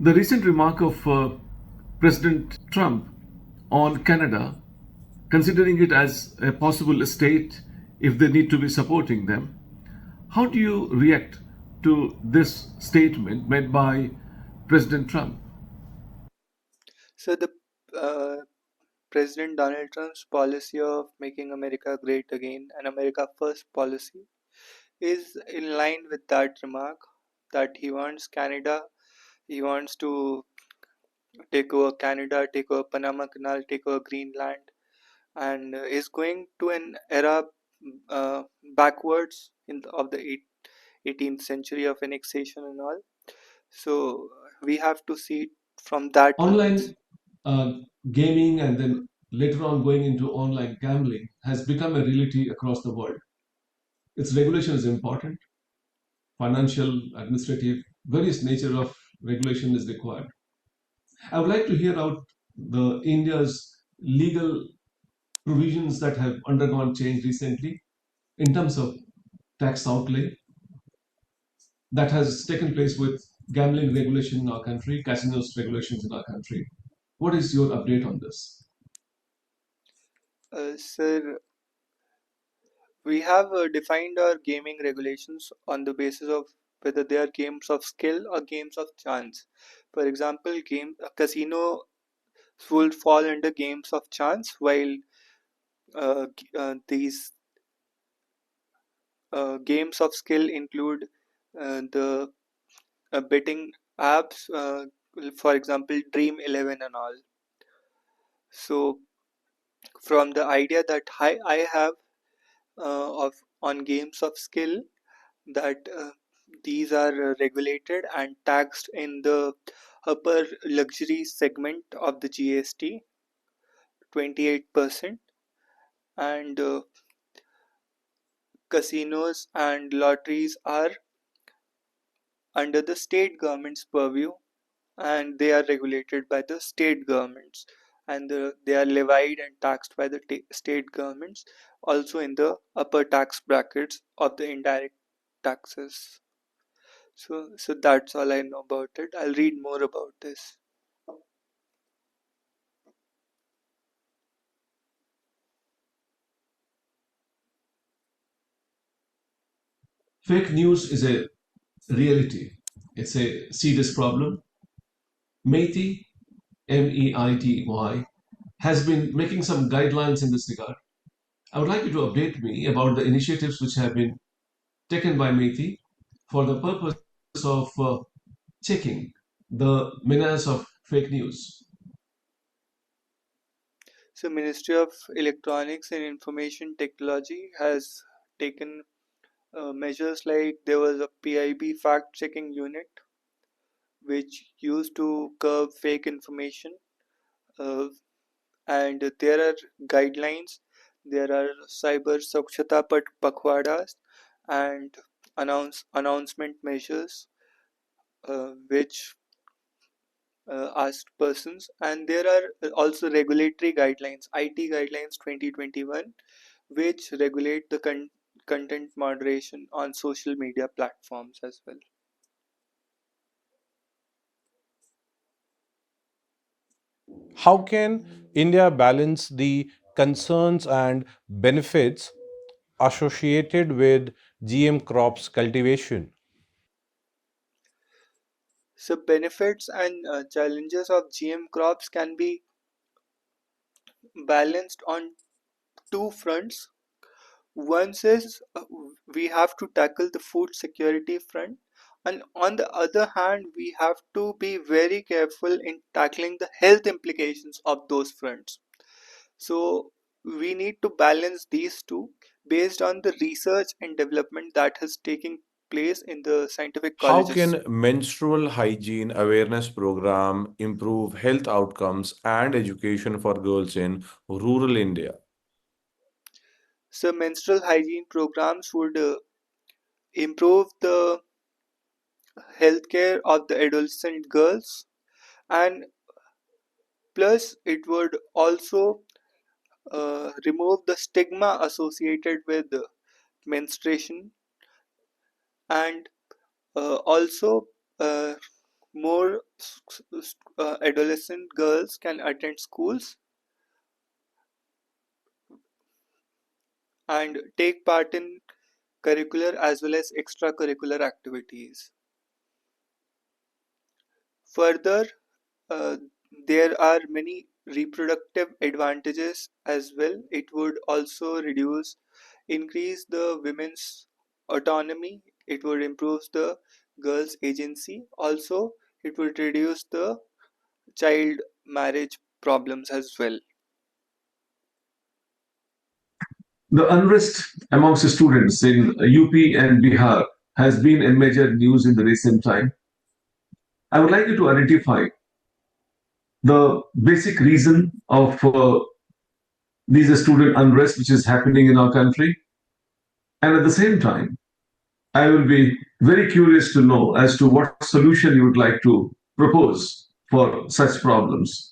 The recent remark of President Trump on Canada, considering it as a possible state if they need to be supporting them, how do you react to this statement made by President Trump? So the uh, President Donald Trump's policy of making America great again and America first policy is in line with that remark that he wants Canada, he wants to take over Canada, take over Panama Canal, take over Greenland, and is going to an era uh, backwards of the 18th century of annexation and all. So we have to see it from that lens. Online uh, gaming and then later on going into online gambling has become a reality across the world. Its regulation is important, financial, administrative, various nature of regulation is required. I would like to hear out the India's legal provisions that have undergone change recently in terms of tax outlay that has taken place with gambling regulation in our country, casinos regulations in our country. What is your update on this? Sir, we have defined our gaming regulations on the basis of whether they are games of skill or games of chance. For example, a casino would fall under games of chance, while these games of skill include the betting apps, for example, Dream 11 and all. So, from the idea that I have of on games of skill, that these are regulated and taxed in the upper luxury segment of the GST, 28%, and casinos and lotteries are under the state government's purview, and they are regulated by the state governments, and they are levied and taxed by the state governments, also in the upper tax brackets of the indirect taxes. So that's all I know about it. I'll read more about this. Fake news is a reality. It's a serious problem. Meity, MEITY, has been making some guidelines in this regard. I would like you to update me about the initiatives which have been taken by Meity for the purpose of checking the menace of fake news. So Ministry of Electronics and Information Technology has taken measures like there was a PIB fact checking unit which used to curb fake information, uh, and there are guidelines, there are cyber Sakshata Pakhwadas and announcement measures which asked persons, and there are also regulatory guidelines, IT guidelines 2021, which regulate the content moderation on social media platforms as well. How can India balance the concerns and benefits associated with GM crops cultivation? So benefits and challenges of GM crops can be balanced on two fronts. One is we have to tackle the food security front, and on the other hand, we have to be very careful in tackling the health implications of those fronts. So, we need to balance these two based on the research and development that has taken place in the scientific How colleges. can menstrual hygiene awareness program improve health outcomes and education for girls in rural India? So, menstrual hygiene programs would improve the healthcare of the adolescent girls, and plus it would also remove the stigma associated with menstruation, and also uh, more adolescent girls can attend schools and take part in curricular as well as extracurricular activities. Further, uh, there are many reproductive advantages as well. It would also increase the women's autonomy. It would improve the girls' agency. Also, it would reduce the child marriage problems as well. The unrest amongst the students in UP and Bihar has been a major news in the recent time. I would like you to identify the basic reason of these student unrest which is happening in our country. And at the same time, I will be very curious to know as to what solution you would like to propose for such problems.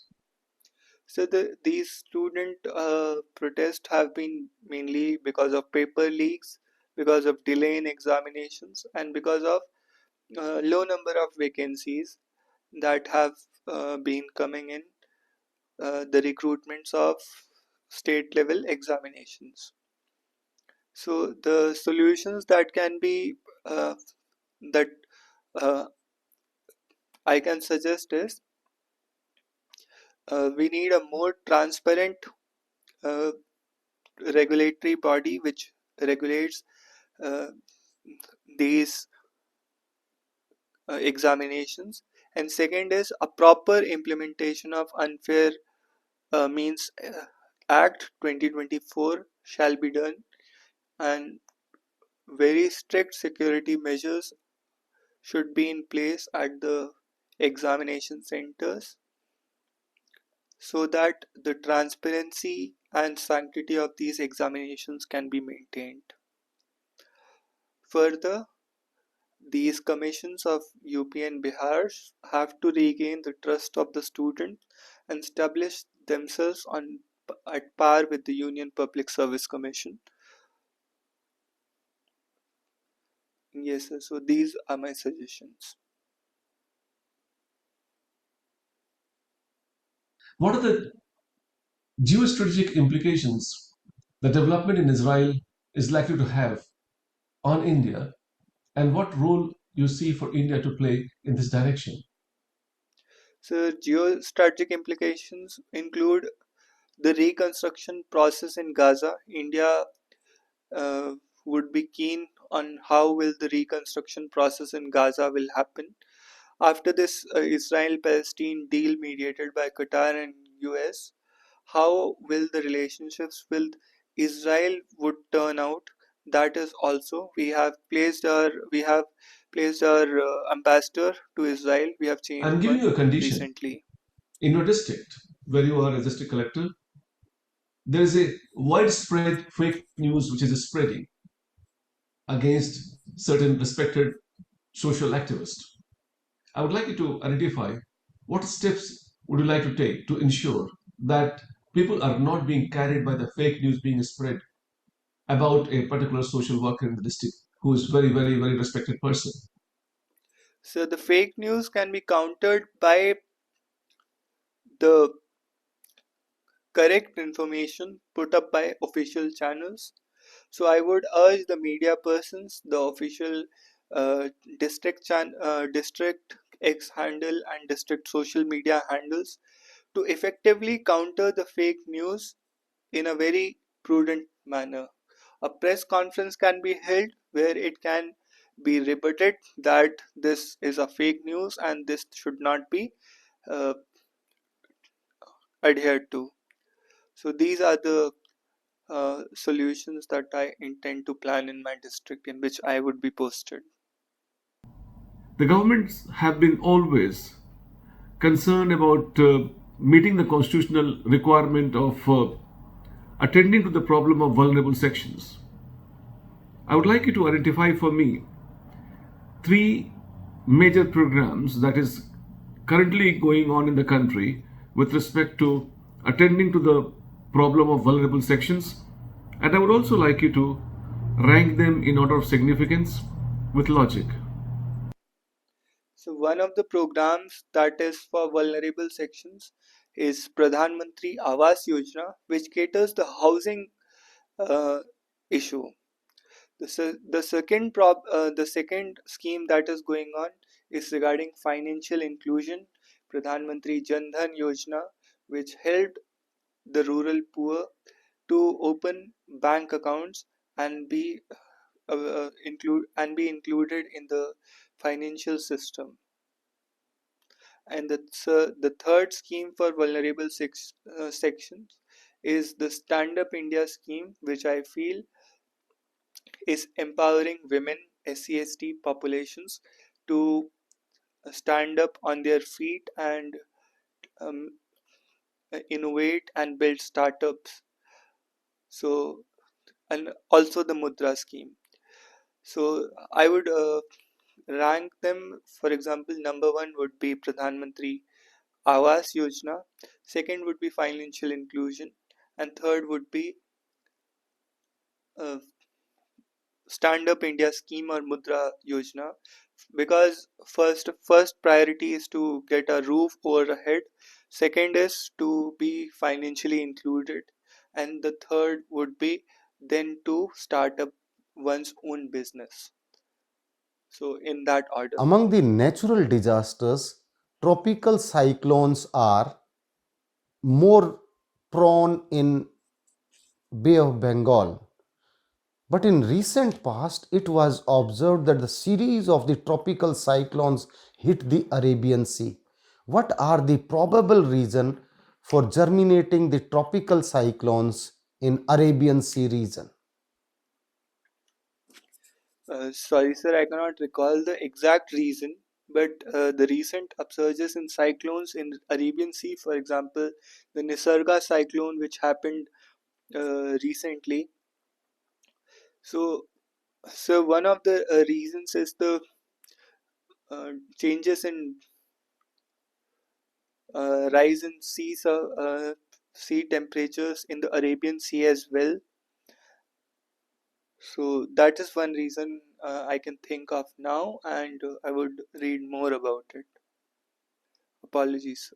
So these student protests have been mainly because of paper leaks, because of delay in examinations, and because of low number of vacancies that have been coming in the recruitments of state level examinations. So the solutions that can be that uh, I can suggest is we need a more transparent uh, regulatory body which regulates uh, these examinations, and second is a proper implementation of unfair means act 2024 shall be done, and very strict security measures should be in place at the examination centers so that the transparency and sanctity of these examinations can be maintained. Further, these commissions of UP and Bihar have to regain the trust of the student and establish themselves at par with the Union Public Service Commission. Yes, sir. So these are my suggestions. What are the geostrategic implications the development in Israel is likely to have on India, and what role you see for India to play in this direction? So geostrategic implications include the reconstruction process in Gaza. India uh, would be keen on how will the reconstruction process in Gaza will happen after this Israel-Palestine deal mediated by Qatar and US. How will the relationships with Israel would turn out? That is also we have placed our ambassador to Israel. We have changed I'm giving one you a condition. recently. In your district, where you are a district collector, there is a widespread fake news which is spreading against certain respected social activists. I would like you to identify what steps would you like to take to ensure that people are not being carried by the fake news being spread about a particular social worker in the district who is very, very, very respected person. So the fake news can be countered by the correct information put up by official channels. So I would urge the media persons, the official uh, district X handle and district social media handles to effectively counter the fake news in a very prudent manner. A press conference can be held where it can be rebutted that this is a fake news and this should not be uh, adhered to. So these are the solutions that I intend to plan in my district in which I would be posted. The governments have been always concerned about meeting the constitutional requirement of attending to the problem of vulnerable sections. I would like you to identify for me three major programs that is currently going on in the country with respect to attending to the problem of vulnerable sections, and I would also like you to rank them in order of significance with logic. So one of the programs that is for vulnerable sections is Pradhan Mantri Awas Yojana, which caters the housing uh, issue. The second scheme that is going on is regarding financial inclusion, Pradhan Mantri Jan Dhan Yojana, which helped the rural poor to open bank accounts and be included in the financial system. And the third scheme for vulnerable sections is the Stand Up India scheme, which I feel is empowering women, SC/ST populations to stand up on their feet and um, innovate and build startups. So, and also the Mudra scheme. So, I would rank them. For example, number one would be Pradhan Mantri Awas Yojana, second would be financial inclusion, and third would be uh, Stand Up India scheme or Mudra Yojana, because first priority is to get a roof over the head, second is to be financially included, and the third would be then to start up one's own business. So in that order. Among the natural disasters, tropical cyclones are more prone in Bay of Bengal. But in recent past, it was observed that the series of the tropical cyclones hit the Arabian Sea. What are the probable reasons for germinating the tropical cyclones in Arabian Sea region? Sorry, sir, I cannot recall the exact reason, but the recent upsurges in cyclones in Arabian Sea, for example, the Nisarga cyclone, which happened recently. So, so one of the reasons is the changes in rise in sea temperatures in the Arabian Sea as well. So that is one reason I can think of now, and I would read more about it. Apologies.